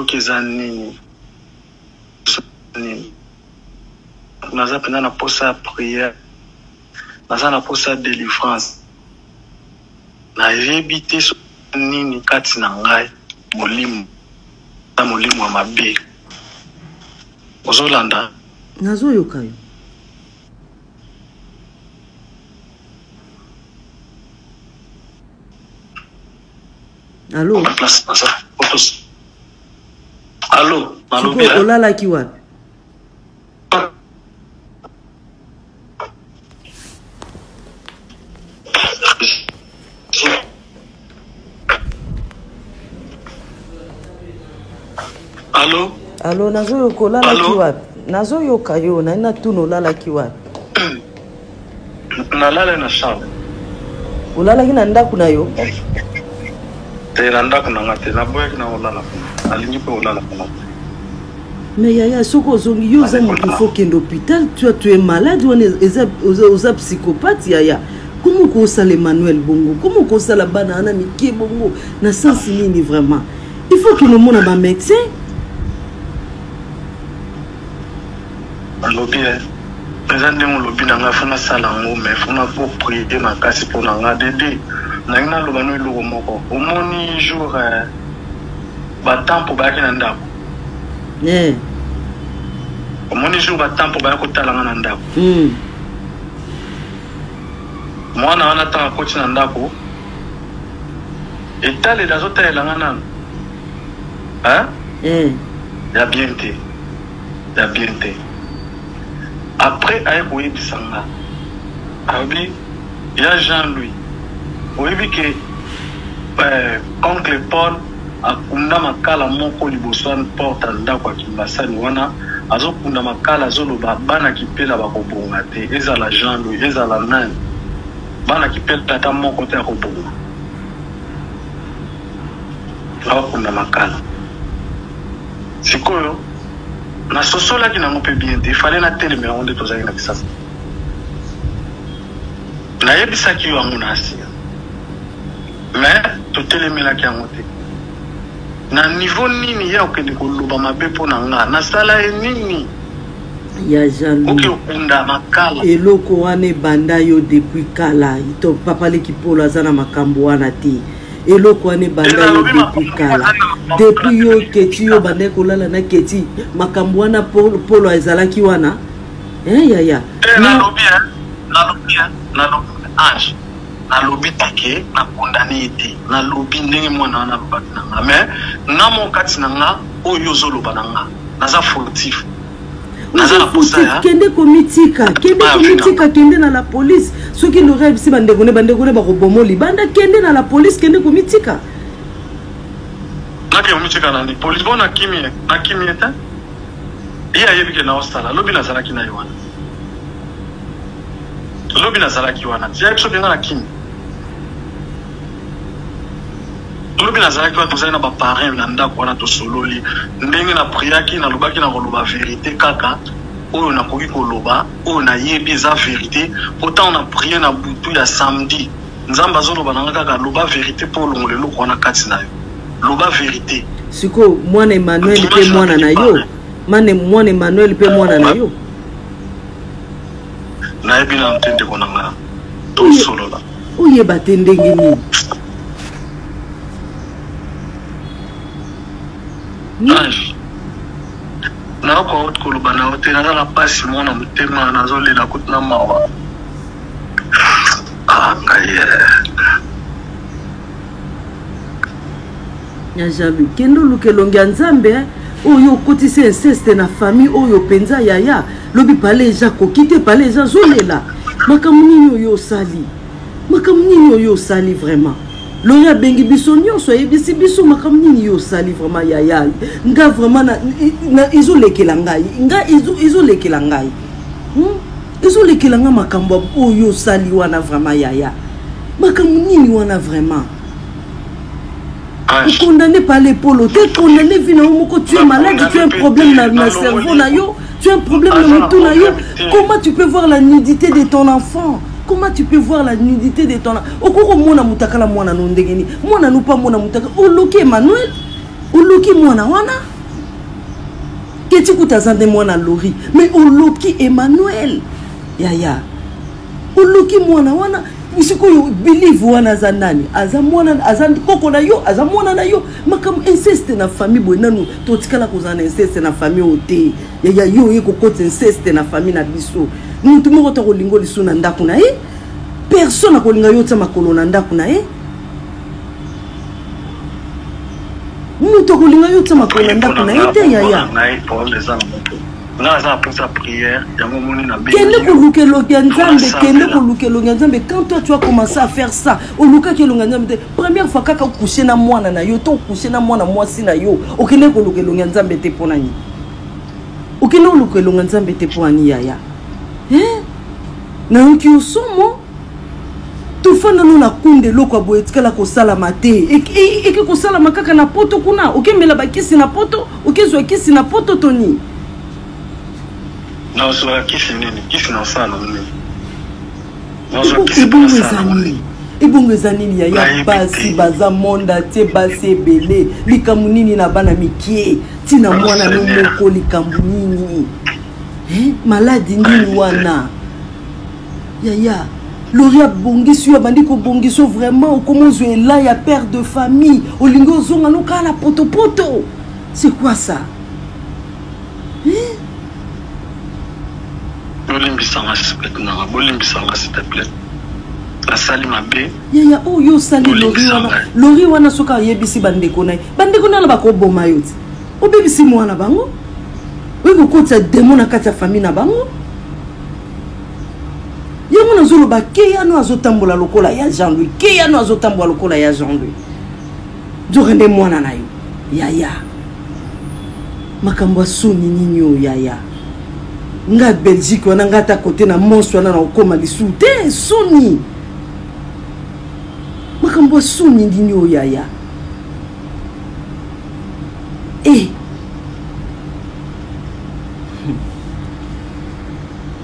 soki eza nini naza pena na posa ya prière naza na posa ya délivrance nayebi te soki nini kati na ngai molimo wa mabe ozolanda nazoyoka yo. Allô? Allô? Siko olalaki wapi? Allô? Allô, nazoyoka olalaki wapi? Nazoyoka yo, naina tuno olalaki wapi? Nalala na chambre. Olalaki na ndaku na yo? Te na ndaku na ngate na boyaki na olala. Alingi pe olala kuna. Mais yaya soko ozongi yo za moto faut kende hôpital, tu es malade ou eza psychopathe yaya. Comment ko sala Emmanuel Bongo? Comment ko sala bana ana mike bongo na sens nini vraiment? Il faut que nous mona ba médecin. Lobby président mon lobby na nga fona sala ngo mais fona pour prier na kasi pour na nga dede. Na ngina loba no iloko moko. Omoni jour ba tempo ba kina ndako. Omoni jour ba tempo ba ko tala nga na ndako. Mwana wana tanga koti na ndako. Etale dazota elanga nana. Hein? Ya bien te. Ya bien te. Après aye ko yebisanga. Abi ya Jean-Louis. Oyebi ke oncle Paul akunda makala moko liboso na porte ndako ya Kimbasani wana azokunda makala azoloba bana kipela bakobonga te ezala Jean-Louis ezala nani bana kipela tata moko te akobonga akunda makala sikoyo na sosola ki nango pe bien te fallait na teleme na onde tozaki na kisasa na yebisa ki yo amuna asia mais to teleme ki yango te na niveau nini ya okende koloba mabe po na nga na sala nini ya Jean-Louis oke okunda makala eloko wane banda yo depuis kala ito papa le kipolo azana makambo wana te eloko wane banda yo depuis kala depuis yo keti yo bande kolala na keti makambo wana polo ezalaki wana ya na lobi ange na lobi take na condamné ete na lobi ndenge mwana wana lobaki na nga mais nga mokati na nga oyo zoloba na nga naza fautif naza na posa ya kende komitika kende na la police soki l'oreille si bande kone bakobomoli banda kende na la police kende komitika nake komitika na ni police bona kimi eta iya yebike na ostala lobi nazalaki na yowana lobi nazalaki wana tia so benga na kimi lobi nazalaki wana tozali na ba parrain na ndako wana to sololi ndenge na priaki na lobaki na koloba vérité kaka oyo na koki koloba oyo na yebi eza vérité pourtant on a prié na butu ya samedi nzamba zoloba na kaka loba vérité pour longole loko wana kati na yo loba vérité siko mwana Emmanuel pe mwana na yo mwana Emmanuel pe mwana na yo na yebi na ntende kona nga to solola oye batendenge nini na kwa haute koloba na hote naza na pasi mwana motema nazolela kuti na mawa ngaye ya Jean-Louis kendo lukelongi ya nzambe oyo kotise inceste na famille oyo penza yaya lobi pale eja kokite pale eja zolela makambo nini oyo osali vraiment loya bengi biso nyonso yebisi biso makambo nini yo osali vraiment yaya nga vraiment na izolekela ngai nga izolekela ngai izolekela nga makambo oyo osali wana vraiment yaya makambo nini wana vraiment condamné par les polos, tu es condamné finalement que tu es malade, tu as un problème dans le cerveau, tu as un problème dans le tout. Comment tu peux voir la nudité de ton enfant? Comment tu peux voir la nudité de ton enfant? Okoko mona mutaka la mwana no ndengeni. Mwana no pa mona mutaka. Oloki Emmanuel. Oloki mwana wana. keti kutazande mwana Lori mais oloki Emmanuel yaya oloki mwana wana isiko yo believe wana za nani aza mwana aza koko na yo aza mwana na yo makam inceste na famille bonanu totikala kozana inceste na famille ote yaya yo yeko kote inceste na famille na biso mutu moko to kolingo lisu na ndako na personne akolinga yo tsa makolo na ndako na mutu akolinga yo tsa makolo na ndako na te yaya kende kolukelonga nzambe kende kolukelonga nzambe quand toi tu as commencé à faire ça oluka kelonga nzambe première fois kaka coucher na mwana na yo to coucher na mwana mwasi na yo okende kolukelonga nzambe te pona ni okende kolukelonga nzambe te pona ni yaya na yoki osomo tofanda no na kunde loko aboetikala kosalama te eke kosalama kaka na poto kuna okemela bakisi na poto okezwa kisi na poto toni non so kisi nini kisi na sala nini ebongo nini ya basi baza monda te basi ebele likambu nini na bana mikie tina mwana moko likambu nini maladi nini wana yaya Lori a bongisi yo bandi ko bongiso vraiment comment je là ya père de famille olingo zonga no kala poto poto c'est quoi ça bolimbisanga s'il te plaît asali mabe yaya oh yo sali Lori wana soka yebisi bandeko na bako boma yo ti obebisi mwana bango weko kota démon na kati ya famille na bango yango nazolo ba keyano azotambola lokola ya Jean-Louis keyano azotambola lokola ya Jean-Louis jorende mwana na yo yaya makambo soni ninyo yaya nga Belgique wana ngata kote na monso wana na okoma lisu te soni makambo soni ninyo yaya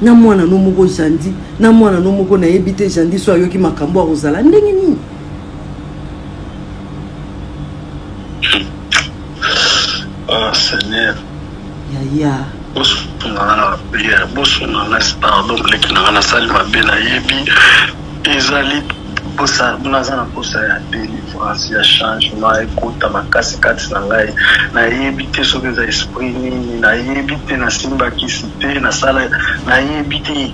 na mwana no moko jandi na mwana no moko na ebite jandi so ayoki makambo akozala ndenge nini Seigneur yaya boso na pardon leki na na sali mabe na yebi ezali posa bunazana posa ya délivrance ya changement ekota makasi kati na ngai na yebi te soki za esprit nini na yebi te na simba kisi te na sala na yebi te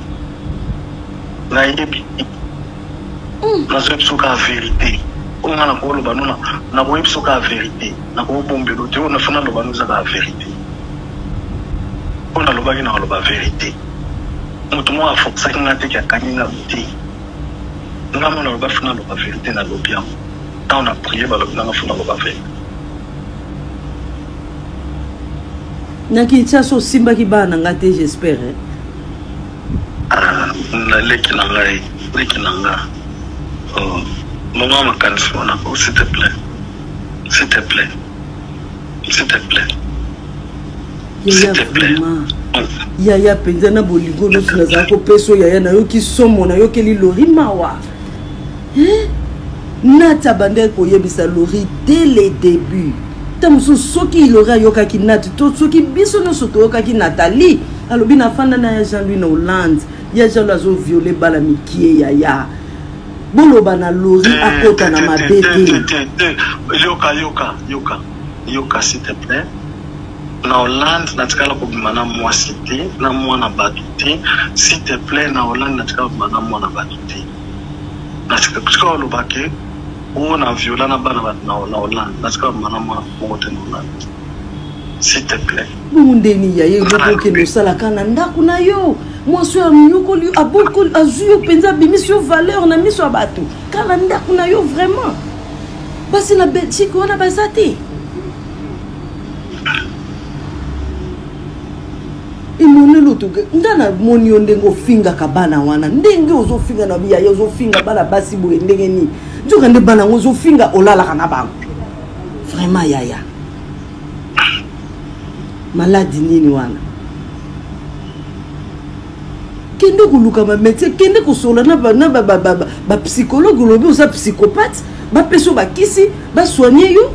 na yebi nazoyebi soki a vérité onga na koloba nona na koyebi soki a vérité na kobombelo te ona fana loba nozaka a vérité ona lobaki na koloba vérité moto mo afokisaki nga te kiakangi nga te nga mona loba fana loba vérité na lobi yango tant on a prié balobi nanga fana loba vérité naki tchaso simbaki bana nga te j'espère na leki na nga maman makanisi wana s'il te plaît s'il te plaît s'il te plaît s'il te plaît yaya penza na bolingo no tunaza ko peso yaya na yoki somo na yokeli Lori mawa nata bande ko yebisa Lori dès le début tamuso soki Lori yoka ki nat to soki biso no soto yoka ki Nathalie alobi na fanda na Jean-Louis na Hollande ya Jean azo violer bala mikie yaya boloba na Lori akota na mabete yoka s'il te plaît na Hollande natikala kobima na mwasi te na mwana bato te s'il te plaît na Hollande natikala kobima na mwana bato te natika oloba ke o na viola na bana bato na Hollande natikala kobima na mwana moko te na Hollande s'il te plaît mundeni yaye lokoke nosalaka na ndako na yo mwasi ya mnyokoli aboko azuyo penza bimisi yo valeur na miso ya bato kala ndako na yo vraiment basi na Belgique wana baza te imonelo to ndana moni yo ndenge ofinga kabana wana ndenge ozofinga na biya ozofinga bana basi boye ndenge ni njoka nde bana ozofinga olala kana bango vraiment yaya maladi nini wana kende kuluka ma métier kende kosola na ba psychologue lobi oza psychopathe ba peso ba kisi ba soigner yo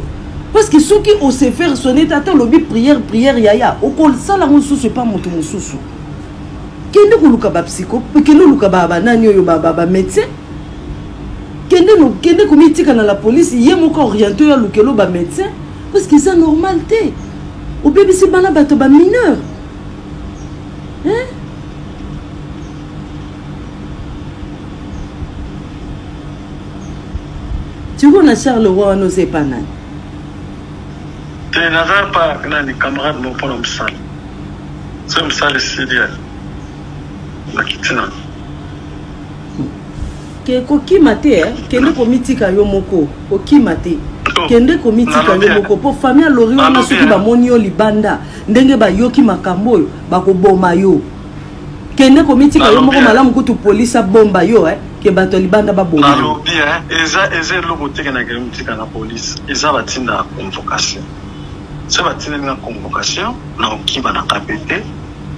Parce que ceux qui osent faire sonner, t'attends le prière, yaya. Au col, ça la moussou, c'est pas mon tout moussou. Kende ko luka ba psycho, kende luka ba nani yo ba médecin. Kende ko mitika na la police, yé moko orienté ya lukelo ba médecin parce que c'est normalité. Au bébé c'est bana bato ba mineur. Hein? Tu vois na Charles Roy no c'est pas nan. Tu n'avais pas nani camarade mon pour msal. C'est msal sérieux. Nakitina. Ke kokima te kende komitika yo moko kokima te kende komitika yo moko po famille lori wana soki bamoni yo libanda ndenge bayoki makambo oyo bakoboma yo kende komitika yo moko malamu kutu police bomba yo ke bato libanda baboma na lobi eza loko teke na komitika na police eza batinda convocation c'est batinda na convocation na okiba na kapete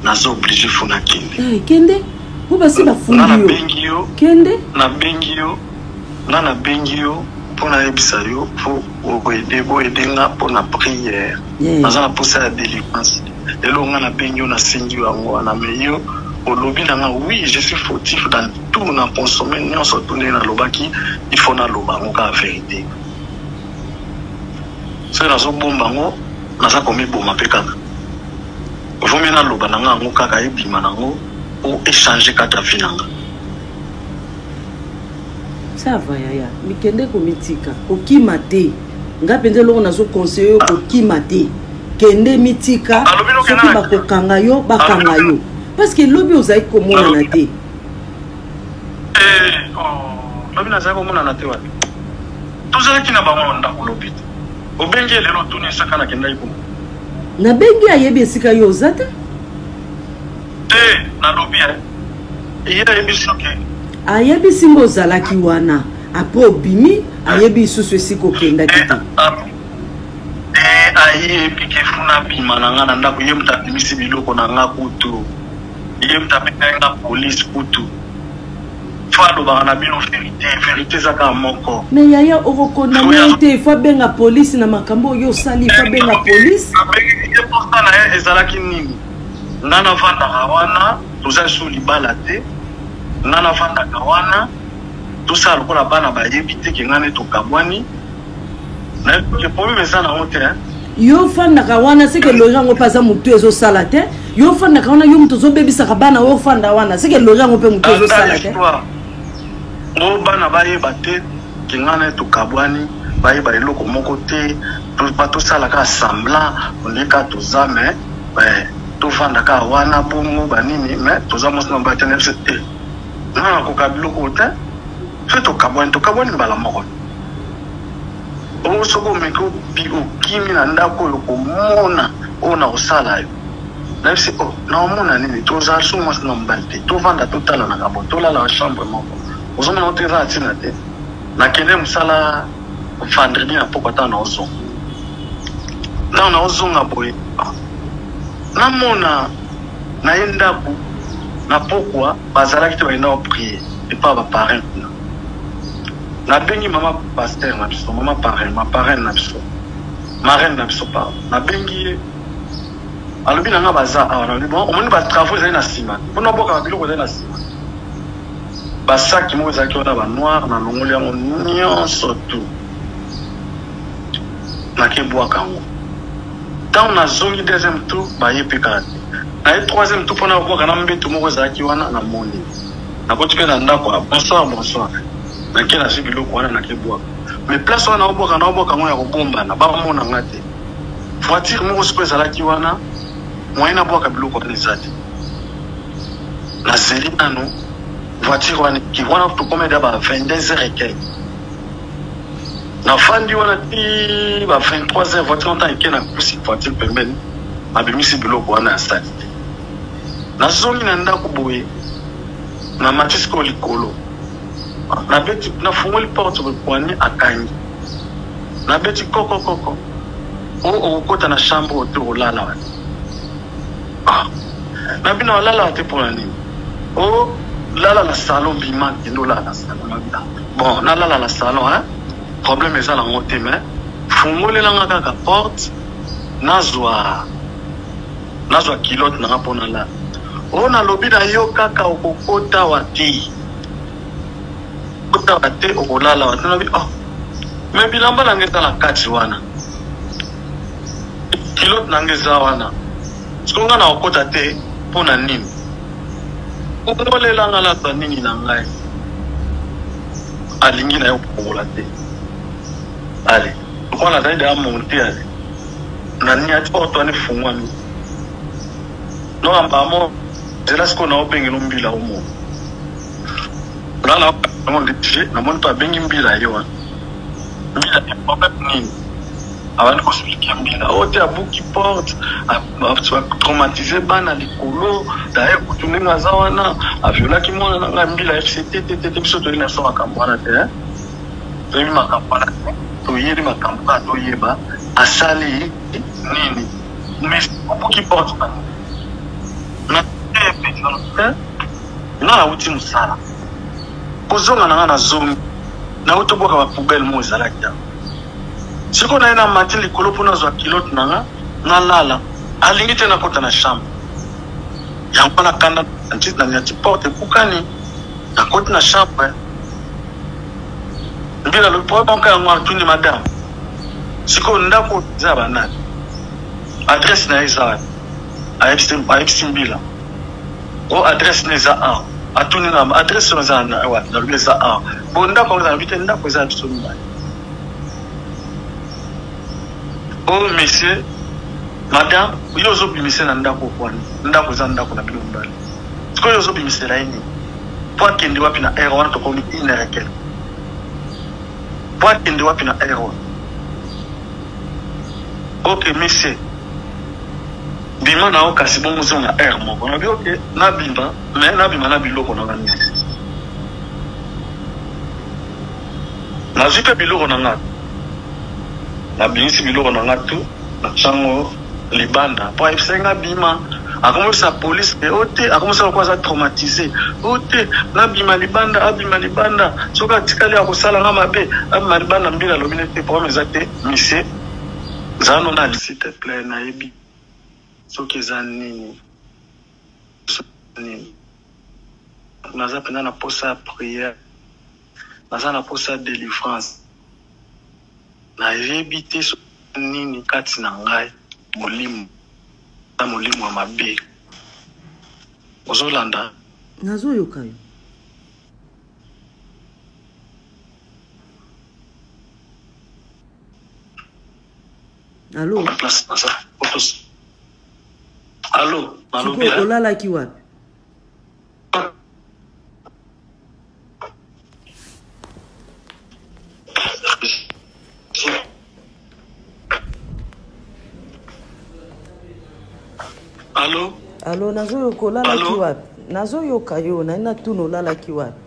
na zo obligé funa kende kende vous passez la foule kende na bengio pour na ebisa yo pour aider nga pour na prière na pousser la délivrance et là on a bengio na sengi wango na meyo au lobby na oui je suis fautif dans tout na consommer non so tourner na lobaki il faut na loba ngo ka vérité c'est na zo bomba ngo na za komi boma peka vous me na loba na ngo kaka ebima na ngo ou échanger quatre finances. Ça va yaya, mikende komitika, kokimate. Nga pende loko nazo conseiller kokimate. Kende mitika, soki bakokanga yo, bakanga yo. Parce que lobi ozai komona na te. Lobi nazai komona na te wapi. Tozala kina bango ndako lobi. Obenge lelo tuni sakana kenda iko. Na bengi ayebi esika yo ozata? Na lobi ayebi singo zalaki wana après obimi ayebi susu esiko kenda kiti ayebi ke funa bima na nga na ndako ye mtabimisi biloko na nga kutu ye mtabeka nga police kutu falo bana bino vérité zaka moko mais yaya okokondana te fa benga police na makambo yo sali fa benga police ye porta na ezalaki nini nana vanda wana tuza sous libala te nana vanda wana tusa lokola bana ba yebite ke ngane to kabwani na ke pomi mesa na hote yo fanda wana seke lorango paza mutu ezo sala te yo fanda wana yo mutu zo bebisa bana wo fanda wana seke lorango pe mutu ezo sala te ngo bana ba yebate ke ngane to kabwani ba yeba eloko moko te to sala ka semblant oneka to zame to fanda ka wana bongo banini mais toza mosna mbatene c'était na ko kabilo ko te c'est to kabwani bala moko o soko meko bi o kimi na ndako yo ko mona ona osala yo na c'est na mona nini toza so mosna mbante to fanda totala na kabo to la chambre moko ozo na otera atina te na kende musala vendredi na pokota na ozo na ozonga boy namona na yendaku na pokwa bazalaki te baenda prier et pas ba parrain na bengi mama pasteur na biso mama parrain ma parrain na biso marraine na biso pa na bengi alobi na nga baza awa na bon omoni ba travaux ezali na sima mpona boka biloko ezali na sima basaki moko ezalaki wana ba noir na longoli yango nyonso tu nakebwaka yango tant on a zongi deuxième tour ba yepeka na troisième tour pona ko kana mbeto moko zaki wana na moni na ko tupena ndako bonsoir na kena sibilo ko wana na kebwa mais place wana oboka na oboka ngo ya ko bomba na ba mona ngate voiture moko sipo zalaki wana moyena boka biloko ni zati na selina no voiture wana ki wana to combien ba 22h et quelques na fandi wana ti ba 23h voiture temps ikena kusi voiture pembeni abimisi biloko wana stade na zongi na ndako boye na matisko likolo na beti na fungoli porte ko ni akangi na beti koko o kota na chambre autour lala wana na bina lala te pour nani o lala la salon bima kendo lala salon bon na lala la salon hein problème est ça la monter mais fungolelanga kaka porte nazwa kilote nanga mpona la oyo nalobi na yo kaka okokota wa te kota wa te okolala wa te nalobi me bilamba nanga eza na kati wana kilote nanga eza wana sikonga na okota te mpona nini fungolelanga lazwa nini na ngai alingi na yo kokongola te ale okwana azali deya monte ale na nini ati otwani fungwami nokamba mo zela siko na obengela mbila omo lala namoni to abengi mbila ye wana mbila problème nini abandi kosuplikia mbila ote abuki porte atraumatize bana likolo daye kutu ndenge aza wana aviolaki mwana nanga mbila fct biso toyeli na so makambo wana te toyebi makambo wana te toyeli makambo kaka toyeba asali nini mais abuki porte na uti musala kozonga nanga na zongi na utoboka ba poubelle mo ezalaki ya siko na ina mati likolo mpona zwa kilote nanga na lala alingi te nakota na chambre yango nakanda na nyati porte ekukani nakoti na chambre mbila lopo banka yango atuni madame siko ndako eza banani adresse na eza ayebisi mbila o adresse na eza a atuni na adresse na eza na lobi eza a bo ndako eza na bite ndako eza biso mibali o monsieur madame yo ozobimise na ndako kwani ndako eza ndako na bino mibali sikoyo ozobimisela ini po akende wapi na air wana tokomi inerekele po akende wapi na air wana ok monsieur bima na o kasi bongo zo na air moko na bi ok nabima mais nabima na biloko na ngani nazwi pe biloko na ngani nabimisi biloko na nga tu na chango libanda po ayebisa bima akomisa police e ote akomisa lokwa aza traumatisé ote nabima libanda soki atikali akosala nga mabe abima libanda mbila alobi nete problème eza te mise zala nona s'il te plaît nayebi soki eza nini naza mpena na posa ya prière naza na posa ya délivrance nayebi te nini kati na ngai molimo na molimo ya mabe ozolanda nazoyoka yo allo allo nalobi olalaki wapi Allo nazoyoka olalaki wapi nazoyoka yo naina tuna olalaki wapi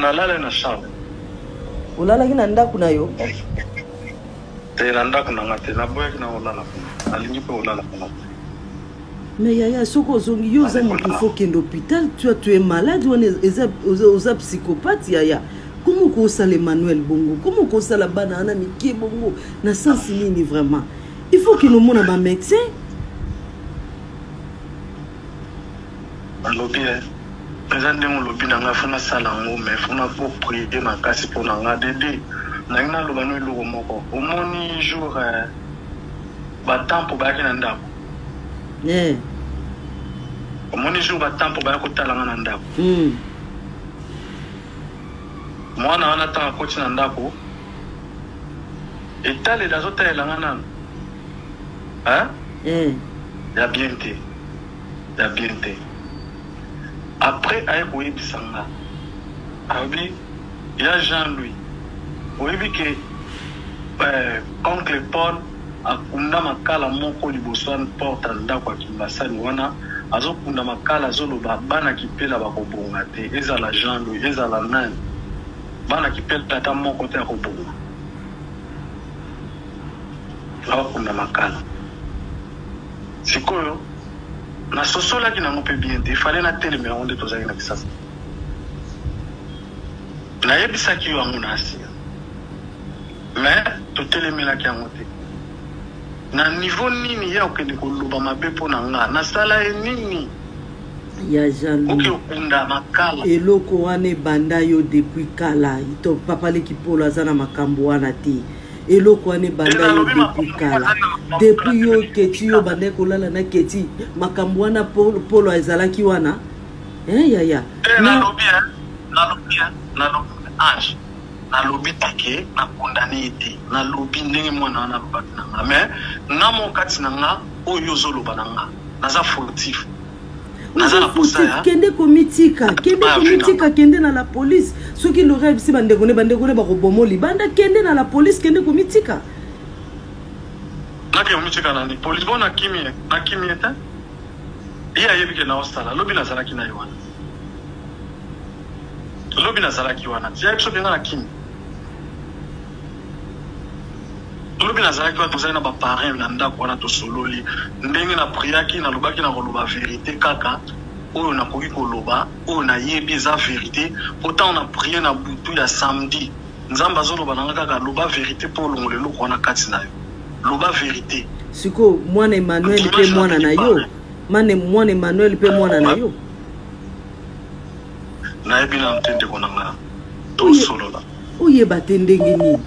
nalala na chambre olalaki na ndako na yo te na ndako na nga te naboyaki na olala alingi mpe olala kuna mais yaya soko ozongi yo oza moto fo kende hôpital tu es malade wana oza psychopathe yaya komo okosala Emmanuel bongo komo okosala bana wana mike bongo na sensi nini vraiment il faut que nomona bamédecin alobi eza ndenge olobi na ngai fona sala yango mais fona koprie makasi mpona nga dede nangi naloba no eloko moko omoni jour batampo bayaki na ndako omoni jour batampo bayaki kotala nga na ndako mwana wana ntango akoti na ndako etalela azotalela nga nano ya bien te après aye koyebisa nga abi ya Jean-Louis oyebi ke oncle Paul akunda makala moko liboso ya porte ya ndako ya Kimbasani wana azokunda makala azoloba bana kipela bakobonga te ezala Jean-Louis ezala nani bana kipela ata moko te akobonga akunda makala sikoyo na sosolaki nango mpe bien te ifale na teleme yango nde tozalaki na kisasa nayebisaki yo yango na asia mais totelemelaki yango te na niveau nini ya okende koloba mabe mpo na nga nasala ye nini ya jaloux oki okunda makala eloko wana ebanda yo depuis kala to papa leki polo aza na makambo wana te eloko wana ebanda yo depuis kala depuis yo keti yo banda kolala na keti makambo wana polo ezalaki wana yaya nalobi ange nalobi teke na condamné ete nalobi ndenge mwana wana alobaki na nga mais nga mokati na nga oyo ozoloba na nga naza fautif naza na posa ya kende komitika kende na la police soki lorel bisi bandeko ne bakobomoli banda kende na la police kende komitika nake komitika nani police bona kimi ete ye ayebi ke na osala lobi nazalaki na yo wana lobi nazalaki wana tia biso benga na kimi lobi nazalaki wana tozali na baparrain na ndako wana tosololi ndenge na priaki nalobaki na koloba vérité kaka oyo nakoki koloba oyo nayebi eza vérité pourtant on a prié na butu ya samedi nzambe azoloba nanga kaka loba vérité mpo olongola eloko wana kati na yo loba vérité siko mwana Emmanuel mpe mwana na yo mwana Emmanuel mpe mwana na yo nayebi na ntendeko na nga tosolola oyeba te ndenge nini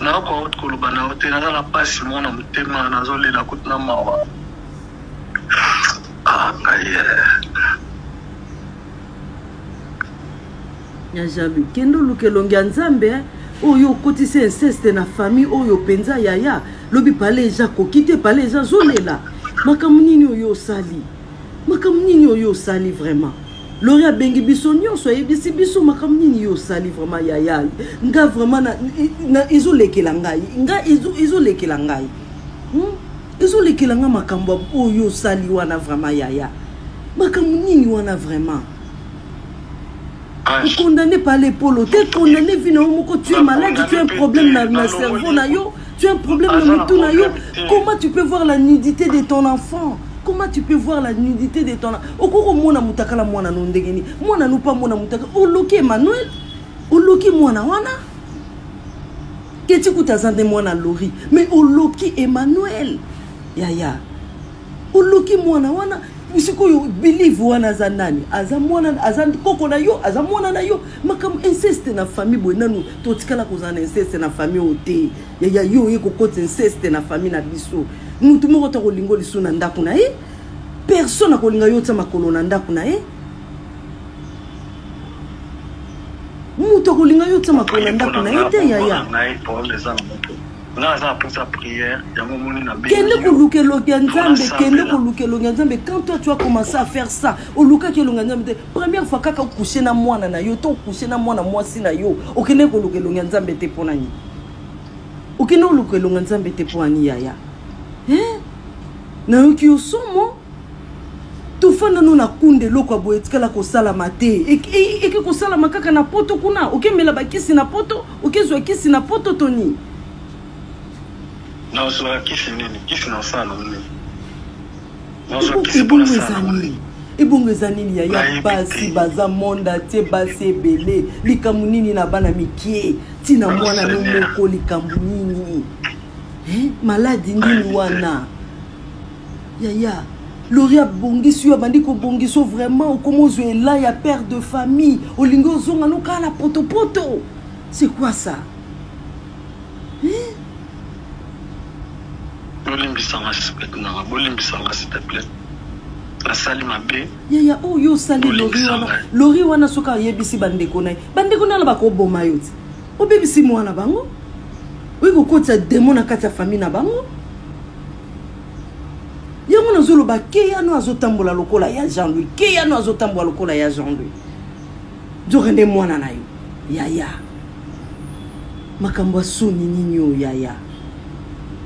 nakoki koloba na yo te naza na mpasi mwana motema nazolela kuti na mawa ngai ya jabi kendo lukelongi ya nzambe oyo okotisa inceste na famille oyo penza yaya lobi pale eja koki te pale eja zolela makambo nini oyo osali vraiment lori abengi biso nyonso ayebisi biso makambo nini yo osali vraiment yaya nga vraiment ezolekela ngai ezolekela ngai makambo oyo osali wana vraiment yaya makambo nini wana vraiment vous condamnez pas les polos, tu es condamné finalement que tu es malade, tu as un problème dans le cerveau, tu as un problème dans le tout. Comment tu peux voir la nudité de ton enfant? Comment tu peux voir la nudité de ton enfant? Okoko mona mutaka la mwana nondegeni, mwana nupa mona mutaka, oloki Emmanuel, oloki mwana wana. Keti kutazande mwana lori, mais oloki Emmanuel, yaya, oloki mwana wana. Misiko yo believe wana za nani azamwana azandikoko na yo azamwana na yo makam inceste na famille bonanu totikala kozana inceste na famille ote ya yo yeko kote inceste na famille na biso mutu moko to kolingo liso na ndako na ye personne akolinga yo tsa makolo na ndako na ye mutu kolinga yo tsa makolo na ndako na ye te ya kende kolukelongi ya nzambe quand toi tu as commencé à faire ça oluka kelonga nzambe première fois kaka coucher na mwana na yo to coucher na mwana mwasi na yo okende kolukelongi ya nzambe te pona ni okende kolukelongi ya nzambe te pona ni yaya na yo ki osomo tofanda no na kunde loko aboyetikala kosala mate eke kosala makaka na poto kuna okemela bakisi na poto okezwa kisi na poto toni non so kisi nini kisi na sala nini ebongo ezanini ya basi baza monda te basi ebele likambo nini na bana mikie tina mwana nomoko likambo nini maladi nini wana yaya Lori abongiso abandi ko bongiso vraiment okomozwe ela ya père de famille olingo ozonga no kala poto c'est quoi ça Bolimbisanga s'il te plaît. La sali mabe. Ya oh yo sali lori wana soka yebisi bandeko na la bakoboma yoti. Obebisi mwana bango. Wiko kota démon na kati ya famille na bango. Yango nazolo ba keyano azotambola lokola ya Jean-Louis. Keyano azotambola lokola ya Jean-Louis. Jorende mwana na yo. Yaya. Makambo soni nini o yaya.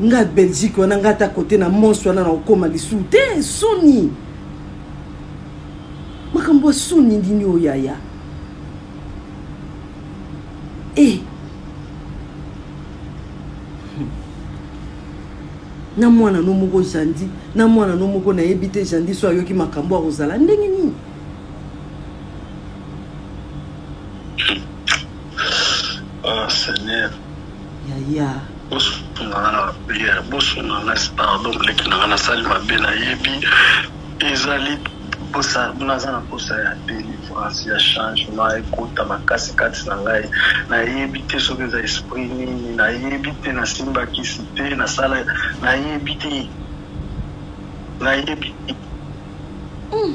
Nga Belgique wana ngata côté na monstre wana na okoma lisu te soni makambo soni ndini o yaya na mwana no moko jandi na mwana no moko na ebite jandi so ayoki makambo akozala ndenge nini ya bosunganga pardon leki nanga nasali mabe nayebi ezali posa naza na posa ya délivrance ya changement ekota makasi kati na ngai nayebi te soki eza esprit nini nayebi te nasimbakisi te nasala nayebi te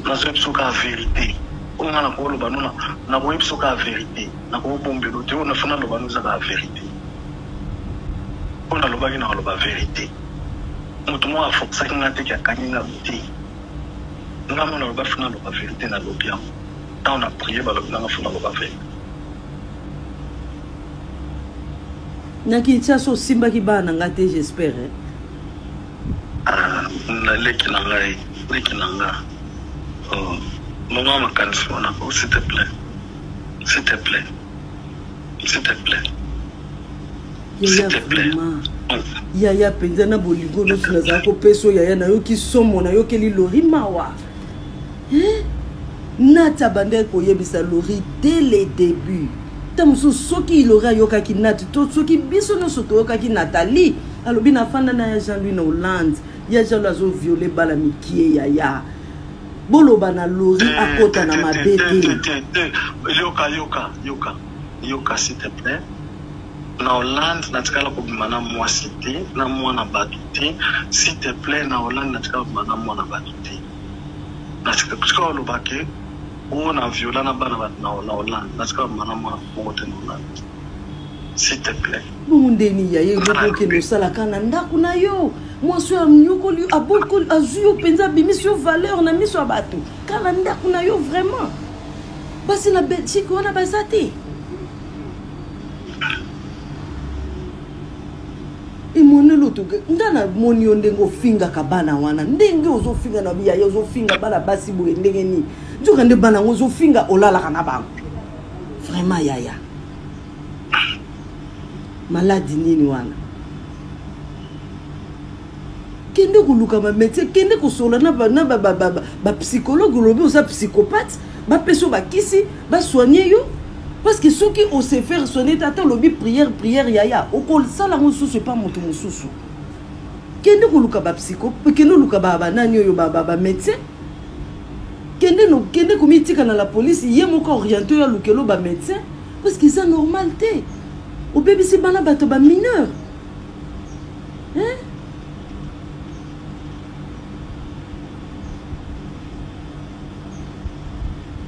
nazoyebi soki ya vérité oyo nga nakoloba no nakoyebi soki ya vérité nakobombelo te oyo nafuna loba no ezaka ya vérité oyo nalobaki nakoloba vérité moto moko afokusaki nga te kiakangi nga te nga mo naloba funa loba vérité nalobi yango ntango na prie balobi nanga funa loba vérité na Kinshasa osimbaki bana nga te j'espère leki na ngai leki na nga maman makanisi wanako s'il te plaît s'il te plaît s'il te plaît s'il te plaît yaya penza na bolingo nyonso nazala kopesa yaya nayoki somo nayokeli lori mawa nata banda koyebisa lori dès le début ta mosusu soki ilori ayokaki nati to soki biso nyonso toyokaki Nathalie alobi nafanda na ya Jean-Louis na Hollande ya Jean-Louis azoviole bala mikie yaya boloba na lori akota na mabe te yoka s'il te plaît na Hollande natikala kobima na mwasi te na mwana bato te s'il te plaît na Hollande natikala kobima na mwana bato te natika oloba ke oyo na viola na bana bato na Hollande natikala kobima na mwana moko te na Hollande s'il te plaît bongo ndeni yaye elokokende osalaka na ndako na yo mwasi oyo amnyokoli abokoli azwi yo mpenza abimisi yo valeur na miso ya bato kala ndako na yo vraiment basi na Belgique wana baza te imonelo to ndana moni yo ndenge ofingaka bana wana ndenge ozofinga na biya ozofinga bana basi boye ndenge ni nzoka nde bana ngo ozofinga olalaka na bango vraiment yaya maladi nini wana kende koluka ba médecin kende kosola na ba psychologue lobi oza psychopathe ba peso ba kisi ba soigner yo parce que ceux qui osent faire soigner tata lobi prière yaya okol sala mosusu pas moto mosusu kende koluka ba psycho kende luka ba nani yo ba médecin kende komitika na la police ye moko orienté ya lukelo ba médecin parce que c'est normal té au bébé si bana bato ba mineur hein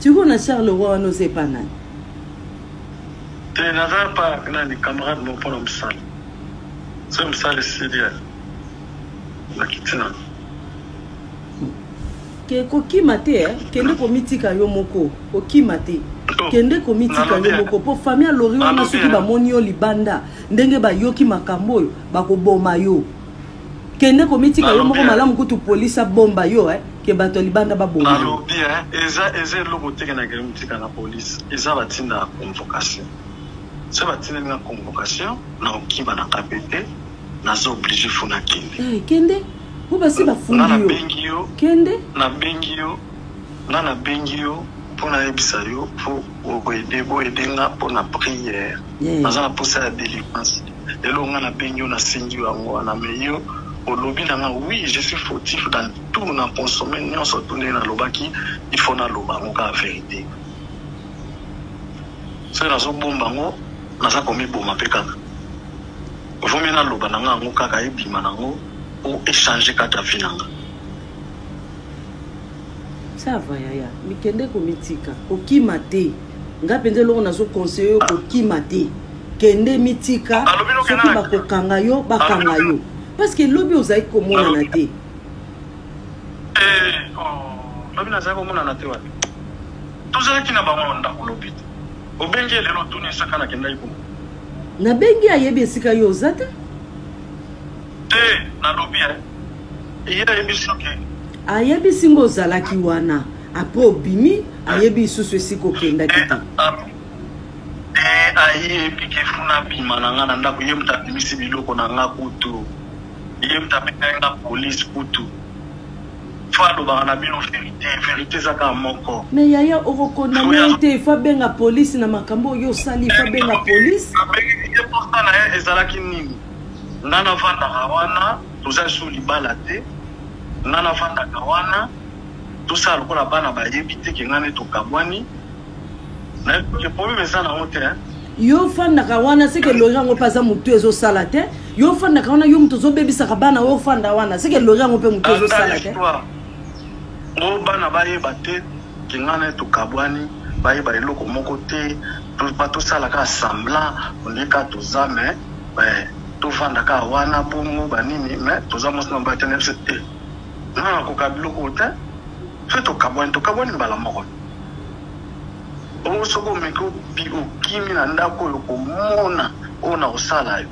tu connais Charles Roy no c'est pas nani tu n'avais pas nani camarade mon pour msal c'est msal sérieux na kitina ke kokima te kende komitika yo moko kokima te kende komitika yo moko po famille lori wana soki bamoni yo libanda ndenge bayoki makambo oyo bakoboma yo kende komitika yo moko malamu kutu polisi bomba yo ke bato libanda baboma yo eza logo teke na komitika na police eza batinda convocation c'est batinda na convocation na okima na kapete na zo obligé funa kende kende bo basi bafundi yo kende na bengi yo pona ebisa yo pour aider nga pona prière naza na posa ya délivrance lelo nga na bengi yo na sengi yango na meyo olobi na nga oui je suis fautif dans tout na consommer nyonso tone na lobaki il faut na loba ngo ka vérité c'est nazo bomba ngo naza komi boma pe kaka vomi na loba na nga ngo kaka ebima na ngo ou échanger kata vinanga ça va yaya mikende komitika kokima te nga penze loko nazo conseiller kokima te kende mitika soki bakokanga yo bakanga yo parce que lobi ozali komona na te lobi nazali komona na te wapi tozalaki na bango ndako lobi te obengi lelo tuni esaka na kendai ko na bengi ayebi esika yo oza te na lobi iye ayebi soki ayebi singo ozalaki wana apres obimi ayebi isusu esika okendaki te ayebi ke funa bima na nga na ndako ye mutu abimisi biloko na nga kutu ye mutu abengai nga polise kutu fo alobaka na bino vérité ezaka moko me yaya okokondamai te fo abenga polise na makambo oyo osali fo abenga polise posta na ye ezalaki nini nga navandaka wana toza su libala te nga navandaka wana tosala lokola bana bayebi te ke nga nde tokabwani nayebi problème eza nango te yo fandaka wana seke lori yango mpe aza motu ezosala te yo fandaka wana yo moto ozobebisaka bana oyo ofanda wana seke lori yango mpe motu ezosala te o bana bayeba te ke nga nde tokabwani bayeba eloko moko te tosalaka assemblant ondeka toza me tovandaka wana bongo banini me toza mosi na batene biso te nga nakoka biloko te fe tokabwani mbala moko soki omeki okimi na ndako oyo komona oyo na kosala yo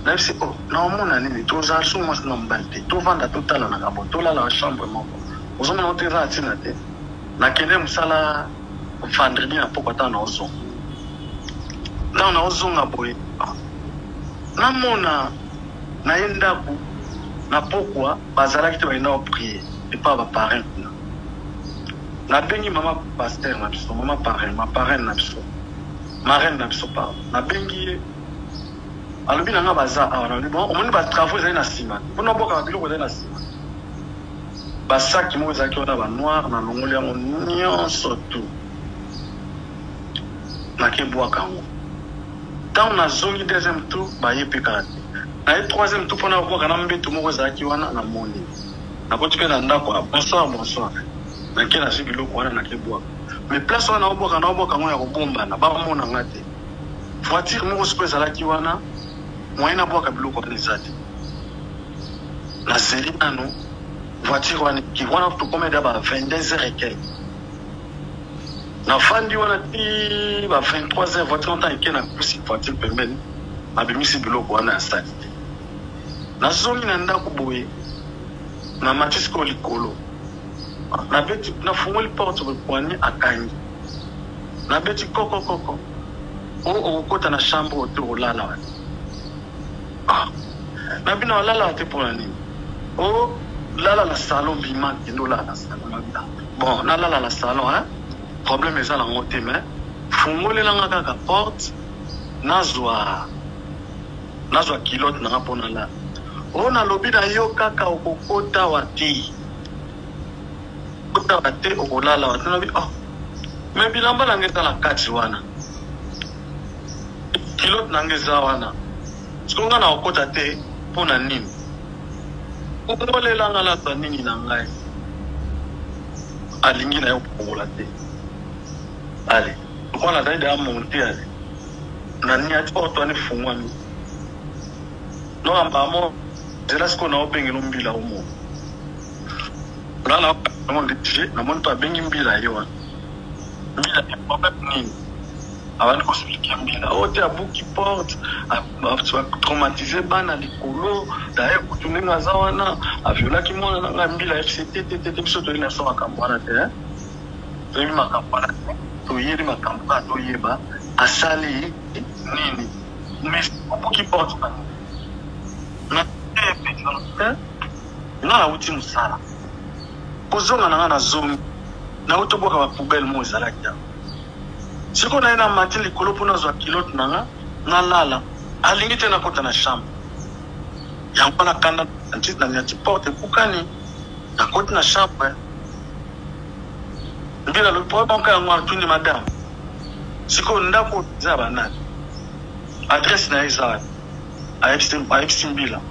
nayebisi naomona nini toza so mwasi na mobali te tovanda totalanaka bo tolala chambre moko ozomona ote eza atina te nakende mosala vendredi na poko ata naozonga ntango naozonga boye namona na ye ndako na pokwa bazalaki te balinda oprie epa baparrain kuna nabengi mama paster na biso mama parrain na biso marraine na biso pa nabengi ye alobi nanga baza awa nalobi bon omoni batravo ezali na nsima mpona boka babiloko ezali na nsima basaki moko ezalaki wana banoire na longoli yango nyonso tu nakebwaka yango ntango nazongi deuxième tour baye mpe kala te naye troisième tour mpona kobwaka na mbeto moko ezalaki wana na moni nakoti mpe na ndako bonsoir nake nazwi biloko wana nakebwaka mais place wana naobwaka ngo ya kobombana bamona nga te voiture moko siko ezalaki wana moyen nabwaka biloko wana eza te naseli nano voiture wana tokomeda ba 22h et quelques nafandi wana ti ba 23h voiture ntan eke na kusi voiture pembeni nabimisi biloko wana ya sali te nazongi na ndako boye na matisiko likolo nabeti nafungoli porte bokwani akangi nabeti kokokoko okokota na chambre ote olala wana nabina olala wate mpona nini lala na salon bima kende olala na salon bon nalala na salon problème eza nango te mais fungolelanga kaka porte nazwa kilote nanga mpo nalala nalobi na yo kaka okokota wa te kota te okolala wa te nabi me bilamba nange eza na kati wana kilote nange eza wana siko nga na okota te mpo na nini okolelanga latwa nini na ngai alingi na yo kokola te ale lokwa nazali deya monte ale nani ati otwani fungwami nokambamo zela siko na obengela mbila omo lana namoni mpe abengi mbila ye wana mbila nini avandi kosuplike mbila ote abuki porte atraumatize bana likolo daye kutu ndenge aza wana aviolaki mwana nanga mbila fct tete biso toyeli naso makambo wana te toyebi makambo wana te toyeli makambo kaka toyeba asali nini mais abuki porte na nga nauti mosala kozonga nanga na zongi nauti obwaka bapoubele mo ezalaki yango siko na ye na mati likolo mpo nazwa kilote nanga nalala alingi te nakota na chambre yango nakanda nati porte ekukani nakoti na chambre mbila lopo banka yango atuni madame siko ndako eza banani adresse na ye eza ayebisi mbila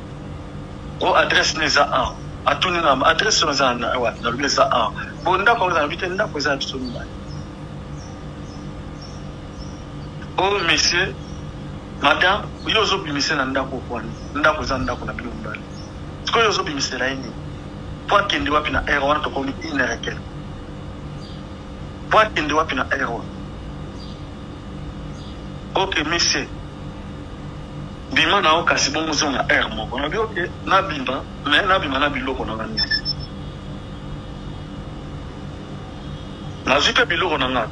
adresse na eza awa atuni na adresse na eza nalobi eza awa bo ndako eza nabi te ndako eza ya biso mibale monsieur madame yo ozobimise na ndako kwani ndako eza ndako na bino mibale sikoyo ozobimisela ye nini po akende wapi na aire wana tokomi inere kele po akende wapi na aire wana ok monsieur bima na o kasi bongo zonga aire moko nabi ok nabima mais nabima na biloko na ngani nazwi mpe biloko na nga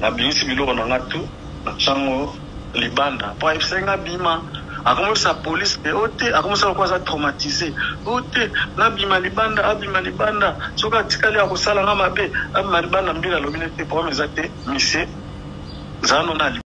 nabimisi biloko na nga tu na ntango libanda po ayebisenga bima akomisa police e ote akomisa lokwa aza traumatisé ote nabima libanda soki atikali akosala nga mabe abima libanda mbila alobi nete problème eza te misie nzala no na